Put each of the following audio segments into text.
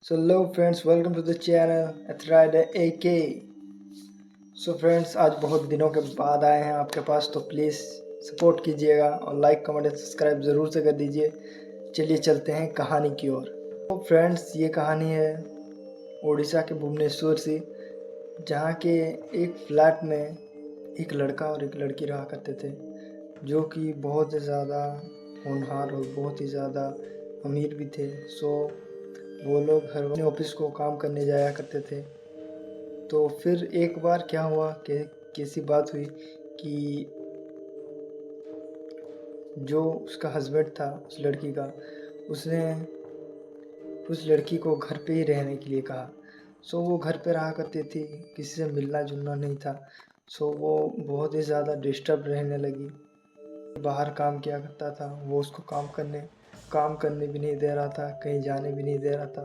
So hello friends, welcome to the channel Athrider AK। So friends, आज बहुत दिनों के बाद आए हैं आपके पास, तो प्लीज़ सपोर्ट कीजिएगा और लाइक कमेंट एंड सब्सक्राइब ज़रूर से कर दीजिए। चलिए चलते हैं कहानी की ओर। तो फ्रेंड्स, ये कहानी है उड़ीसा के भुवनेश्वर से, जहाँ के एक फ्लैट में एक लड़का और एक लड़की रहा करते थे, जो कि बहुत ही ज़्यादा होनहार और बहुत ही ज़्यादा अमीर भी थे। सो वो लोग हर अपने ऑफिस को काम करने जाया करते थे। तो फिर एक बार क्या हुआ कि कैसी बात हुई कि जो उसका हस्बैंड था उस लड़की का, उसने उस लड़की को घर पे ही रहने के लिए कहा। सो वो घर पे रहा करती थी, किसी से मिलना जुलना नहीं था। सो वो बहुत ही ज़्यादा डिस्टर्ब रहने लगी। बाहर काम किया करता था, वो उसको काम करने भी नहीं दे रहा था, कहीं जाने भी नहीं दे रहा था।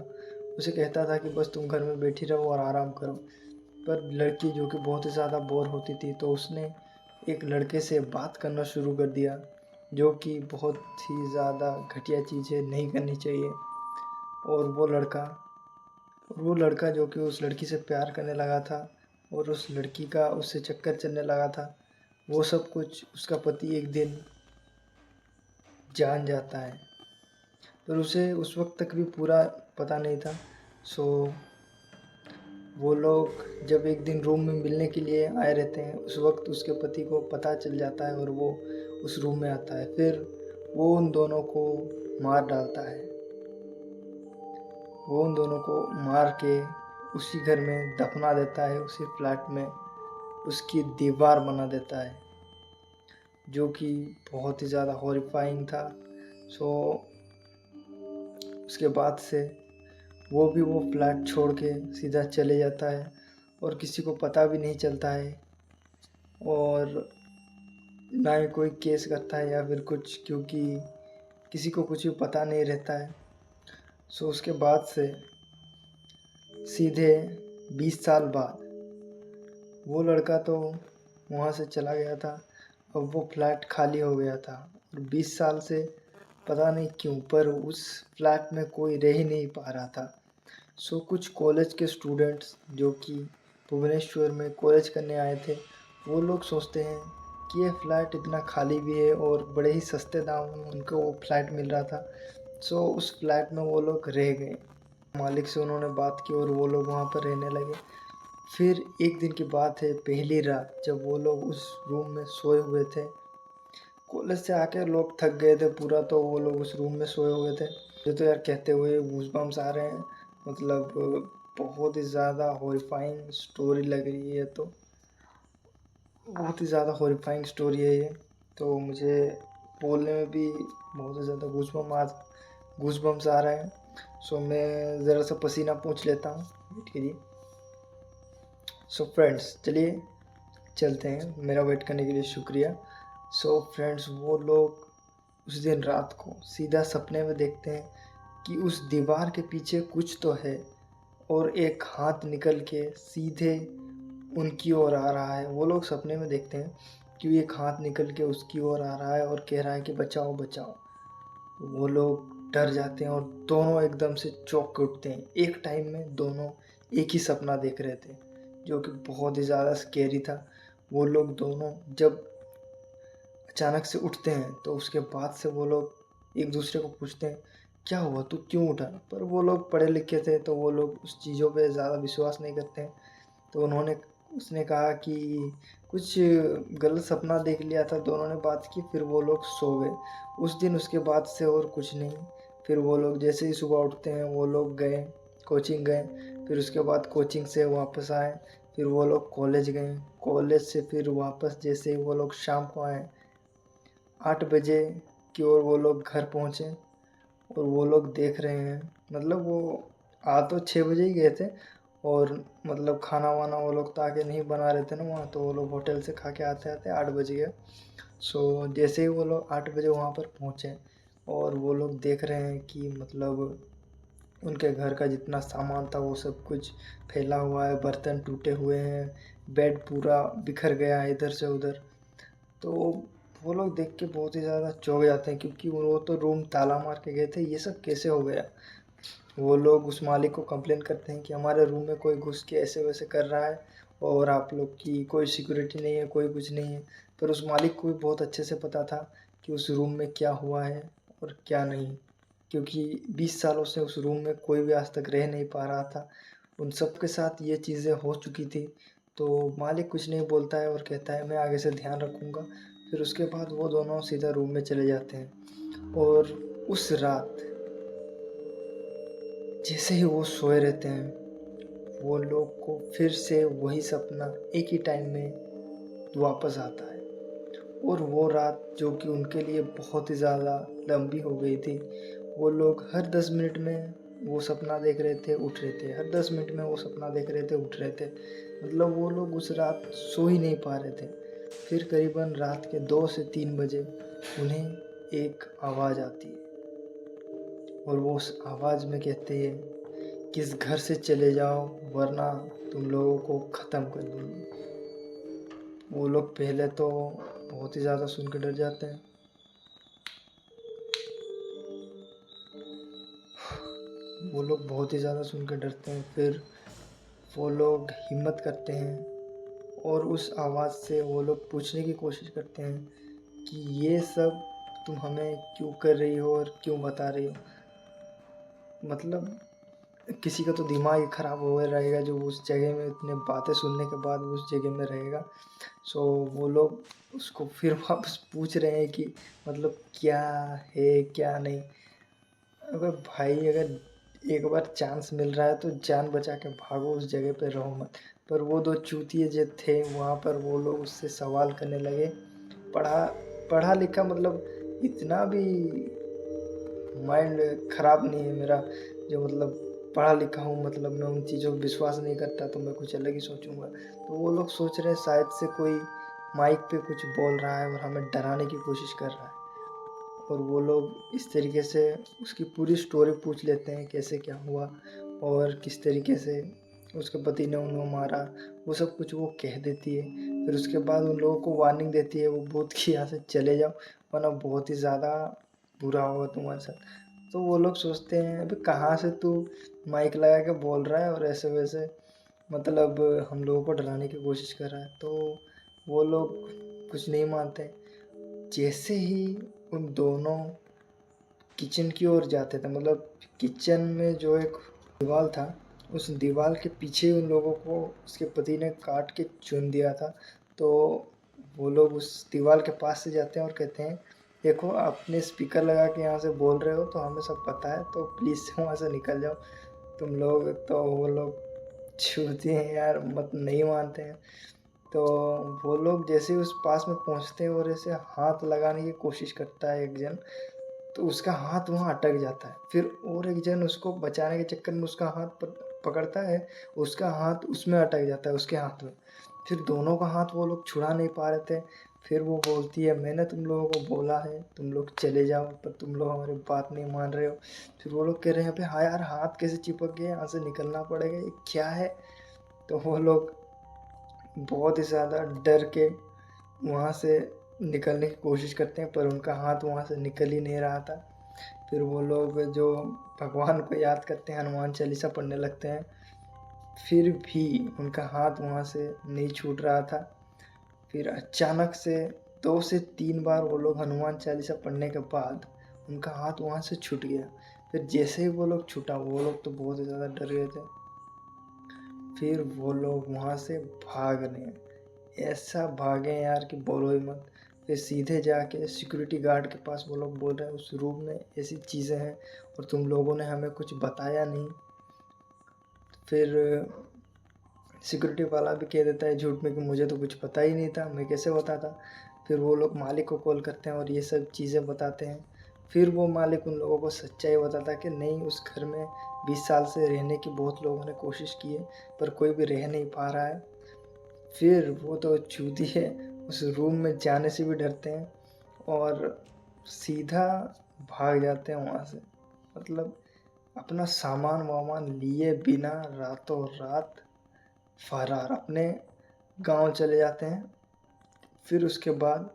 उसे कहता था कि बस तुम घर में बैठी रहो और आराम करो। पर लड़की, जो कि बहुत ही ज़्यादा बोर होती थी, तो उसने एक लड़के से बात करना शुरू कर दिया, जो कि बहुत ही ज़्यादा घटिया चीज़ है, नहीं करनी चाहिए। और वो लड़का जो कि उस लड़की से प्यार करने लगा था और उस लड़की का उससे चक्कर चलने लगा था, वो सब कुछ उसका पति एक दिन जान जाता है। पर उसे उस वक्त तक भी पूरा पता नहीं था। सो वो लोग जब एक दिन रूम में मिलने के लिए आए रहते हैं, उस वक्त उसके पति को पता चल जाता है और वो उस रूम में आता है। फिर वो उन दोनों को मार डालता है। वो उन दोनों को मार के उसी घर में दफना देता है, उसी फ्लैट में उसकी दीवार बना देता है, जो कि बहुत ही ज़्यादा हॉरिफाइंग था। सो उसके बाद से वो फ्लैट छोड़ के सीधा चले जाता है और किसी को पता भी नहीं चलता है, और ना ही कोई केस करता है या फिर कुछ, क्योंकि किसी को कुछ भी पता नहीं रहता है। सो उसके बाद से सीधे 20 साल बाद वो लड़का तो वहाँ से चला गया था। अब वो फ्लैट खाली हो गया था और 20 साल से पता नहीं क्यों पर उस फ्लैट में कोई रह ही नहीं पा रहा था। सो कुछ कॉलेज के स्टूडेंट्स, जो कि भुवनेश्वर में कॉलेज करने आए थे, वो लोग सोचते हैं कि ये फ्लैट इतना खाली भी है और बड़े ही सस्ते दाम में उनको वो फ्लैट मिल रहा था। सो उस फ्लैट में वो लोग रह गए। मालिक से उन्होंने बात की और वो लोग वहाँ पर रहने लगे। फिर एक दिन की बात है, पहली रात जब वो लोग उस रूम में सोए हुए थे, कॉलेज से आके लोग थक गए थे पूरा, तो वो लोग उस रूम में सोए हुए थे। मुझे तो यार कहते हुए गूज़बम्स आ रहे हैं। मतलब बहुत ही ज़्यादा हॉरिफाइंग स्टोरी लग रही है, तो बहुत ही ज़्यादा हॉरिफाइंग स्टोरी है ये। तो मुझे बोलने में भी बहुत ही ज़्यादा गूज़बम्स आ रहे हैं। सो मैं ज़रा सा पसीना पोंछ लेता हूँ, वेट कीजिए। सो फ्रेंड्स, चलिए चलते हैं। मेरा वेट करने के लिए शुक्रिया। सो फ्रेंड्स, वो लोग उस दिन रात को सीधा सपने में देखते हैं कि उस दीवार के पीछे कुछ तो है, और एक हाथ निकल के सीधे उनकी ओर आ रहा है। वो लोग सपने में देखते हैं कि एक हाथ निकल के उसकी ओर आ रहा है और कह रहा है कि बचाओ बचाओ। वो लोग डर जाते हैं और दोनों एकदम से चौंक के उठते हैं। एक टाइम में दोनों एक ही सपना देख रहे थे, जो कि बहुत ही ज़्यादा स्केरी था। वो लोग दोनों जब अचानक से उठते हैं, तो उसके बाद से वो लोग एक दूसरे को पूछते हैं, क्या हुआ, तू क्यों उठा? पर वो लोग पढ़े लिखे थे, तो वो लोग उस चीज़ों पे ज़्यादा विश्वास नहीं करते हैं। तो उसने कहा कि कुछ गलत सपना देख लिया था। दोनों ने बात की, फिर वो लोग सो गए। उस दिन उसके बाद से और कुछ नहीं। फिर वो लोग जैसे ही सुबह उठते हैं, वो लोग गए कोचिंग गए। फिर उसके बाद कोचिंग से वापस आए। फिर वो लोग कॉलेज गए। कॉलेज से फिर वापस जैसे ही वो लोग शाम को आए, 8 बजे की ओर वो लोग घर पहुँचे। और वो लोग देख रहे हैं, मतलब वो आ तो 6 बजे ही गए थे, और मतलब खाना वाना वो लोग तो आके नहीं बना रहे थे ना वहाँ, तो वो लोग होटल से खा के आते आते 8 बज गया। सो जैसे ही वो लोग 8 बजे वहाँ पर पहुँचे, और वो लोग देख रहे हैं कि मतलब उनके घर का जितना सामान था वो सब कुछ फैला हुआ है, बर्तन टूटे हुए हैं, बेड पूरा बिखर गया है इधर से उधर। तो वो लोग देख के बहुत ही ज़्यादा चौंक जाते हैं, क्योंकि वो तो रूम ताला मार के गए थे, ये सब कैसे हो गया? वो लोग उस मालिक को कंप्लेन करते हैं कि हमारे रूम में कोई घुस के ऐसे वैसे कर रहा है और आप लोग की कोई सिक्योरिटी नहीं है, कोई कुछ नहीं है। पर उस मालिक को भी बहुत अच्छे से पता था कि उस रूम में क्या हुआ है और क्या नहीं, क्योंकि 20 सालों से उस रूम में कोई भी आज तक रह नहीं पा रहा था। उन सब के साथ ये चीज़ें हो चुकी थी। तो मालिक कुछ नहीं बोलता है और कहता है मैं आगे से ध्यान रखूँगा। फिर उसके बाद वो दोनों सीधा रूम में चले जाते हैं। और उस रात जैसे ही वो सोए रहते हैं, वो लोग को फिर से वही सपना एक ही टाइम में वापस आता है। और वो रात जो कि उनके लिए बहुत ही ज़्यादा लंबी हो गई थी, वो लोग हर 10 मिनट में वो सपना देख रहे थे, उठ रहे थे, हर 10 मिनट में वो सपना देख रहे थे, उठ रहे थे। मतलब वो लोग उस रात सो ही नहीं पा रहे थे। फिर करीबन रात के 2 से 3 बजे उन्हें एक आवाज़ आती है और वो उस आवाज़ में कहते हैं कि इस घर से चले जाओ वरना तुम लोगों को ख़त्म कर दूँगी। वो लोग पहले तो बहुत ही ज़्यादा सुन के डर जाते हैं। वो लोग बहुत ही ज़्यादा सुन के डरते हैं। फिर वो लोग हिम्मत करते हैं और उस आवाज़ से वो लोग पूछने की कोशिश करते हैं कि ये सब तुम हमें क्यों कर रही हो और क्यों बता रही हो। मतलब किसी का तो दिमाग ही ख़राब हुआ रहेगा जो उस जगह में इतने बातें सुनने के बाद उस जगह में रहेगा। सो वो लोग उसको फिर वापस पूछ रहे हैं कि मतलब क्या है क्या नहीं। अगर भाई अगर एक बार चांस मिल रहा है तो जान बचा के भागो, उस जगह पे रहो मत। पर वो दो चूतिए जो थे वहाँ पर वो लोग उससे सवाल करने लगे। पढ़ा पढ़ा लिखा मतलब इतना भी माइंड ख़राब नहीं है मेरा जो मतलब पढ़ा लिखा हूँ, मतलब मैं उन चीज़ों पे विश्वास नहीं करता तो मैं कुछ अलग ही सोचूंगा। तो वो लोग सोच रहे हैं शायद से कोई माइक पे कुछ बोल रहा है और हमें डराने की कोशिश कर रहा है। और वो लोग इस तरीके से उसकी पूरी स्टोरी पूछ लेते हैं कैसे क्या हुआ और किस तरीके से उसके पति ने उन्हें मारा, वो सब कुछ वो कह देती है। फिर उसके बाद उन लोगों को वार्निंग देती है वो भूत कि यहाँ से चले जाओ वरना बहुत ही ज़्यादा बुरा होगा तुम्हारे साथ। तो वो लोग सोचते हैं अभी कहाँ से तू माइक लगा के बोल रहा है और ऐसे वैसे मतलब हम लोगों को डराने की कोशिश कर रहा है। तो वो लोग कुछ नहीं मानते। जैसे ही उन दोनों किचन की ओर जाते थे, मतलब किचन में जो एक दीवार था उस दीवार के पीछे उन लोगों को उसके पति ने काट के चुन दिया था। तो वो लोग उस दीवार के पास से जाते हैं और कहते हैं देखो आपने स्पीकर लगा के यहाँ से बोल रहे हो तो हमें सब पता है, तो प्लीज़ वहाँ से निकल जाओ तुम लोग। तो वो लोग छूते हैं यार, मत नहीं मानते हैं। तो वो लोग जैसे ही उस पास में पहुँचते हैं और ऐसे हाथ लगाने की कोशिश करता है एक जन, तो उसका हाथ वहाँ अटक जाता है। फिर और एक जन उसको बचाने के चक्कर में उसका हाथ पकड़ता है, उसका हाथ उसमें अटक जाता है उसके हाथ में। फिर दोनों का हाथ वो लोग छुड़ा नहीं पा रहे थे। फिर वो बोलती है मैंने तुम लोगों को बोला है तुम लोग चले जाओ पर तुम लोग हमारी बात नहीं मान रहे हो। फिर वो लोग कह रहे हैं अबे हाँ यार हाथ कैसे चिपक गए, यहाँ से निकलना पड़ेगा, ये क्या है। तो वो लोग बहुत ही ज़्यादा डर के वहाँ से निकलने की कोशिश करते हैं पर उनका हाथ वहाँ से निकल ही नहीं रहा था। फिर वो लोग जो भगवान को याद करते हैं, हनुमान चालीसा पढ़ने लगते हैं, फिर भी उनका हाथ वहाँ से नहीं छूट रहा था। फिर अचानक से 2 से 3 बार वो लोग हनुमान चालीसा पढ़ने के बाद उनका हाथ वहाँ से छूट गया। फिर जैसे ही वो लोग छूटा वो लोग तो बहुत ही ज़्यादा डर गए थे। फिर वो लोग वहाँ से भाग रहे, ऐसा भागे यार कि बोलो ही मत। फिर सीधे जाके सिक्योरिटी गार्ड के पास वो लोग बोल रहे हैं उस रूम में ऐसी चीज़ें हैं और तुम लोगों ने हमें कुछ बताया नहीं। फिर सिक्योरिटी वाला भी कह देता है झूठ में कि मुझे तो कुछ पता ही नहीं था, मैं कैसे बताता। फिर वो लोग मालिक को कॉल करते हैं और ये सब चीज़ें बताते हैं। फिर वो मालिक उन लोगों को सच्चाई बताता है कि नहीं उस घर में 20 साल से रहने की बहुत लोगों ने कोशिश की है पर कोई भी रह नहीं पा रहा है। फिर वो तो चूतिए उस रूम में जाने से भी डरते हैं और सीधा भाग जाते हैं वहाँ से। मतलब अपना सामान वामान लिए बिना रातों रात फरार अपने गांव चले जाते हैं। फिर उसके बाद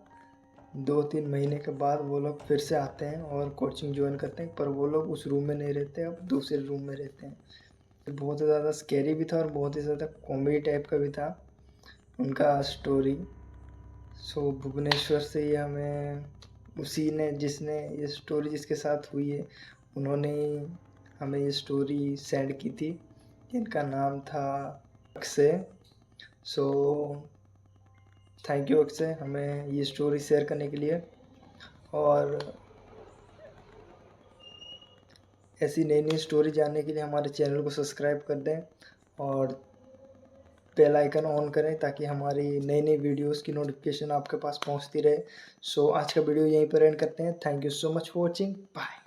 2-3 महीने के बाद वो लोग फिर से आते हैं और कोचिंग ज्वाइन करते हैं, पर वो लोग उस रूम में नहीं रहते, अब दूसरे रूम में रहते हैं। तो बहुत ही ज़्यादा स्कैरी भी था और बहुत ही ज़्यादा कॉमेडी टाइप का भी था उनका स्टोरी। सो भुवनेश्वर से ही हमें उसी ने जिसने ये स्टोरी जिसके साथ हुई है उन्होंने ही हमें ये स्टोरी सेंड की थी, जिनका नाम था Akshay. So thank you Akshay हमें ये स्टोरी शेयर करने के लिए, और ऐसी नई नई स्टोरी जानने के लिए हमारे चैनल को सब्सक्राइब कर दें और बेल आइकन ऑन करें ताकि हमारी नई नई वीडियोस की नोटिफिकेशन आपके पास पहुंचती रहे। सो आज का वीडियो यहीं पर एंड करते हैं। Thank you so much for watching. Bye.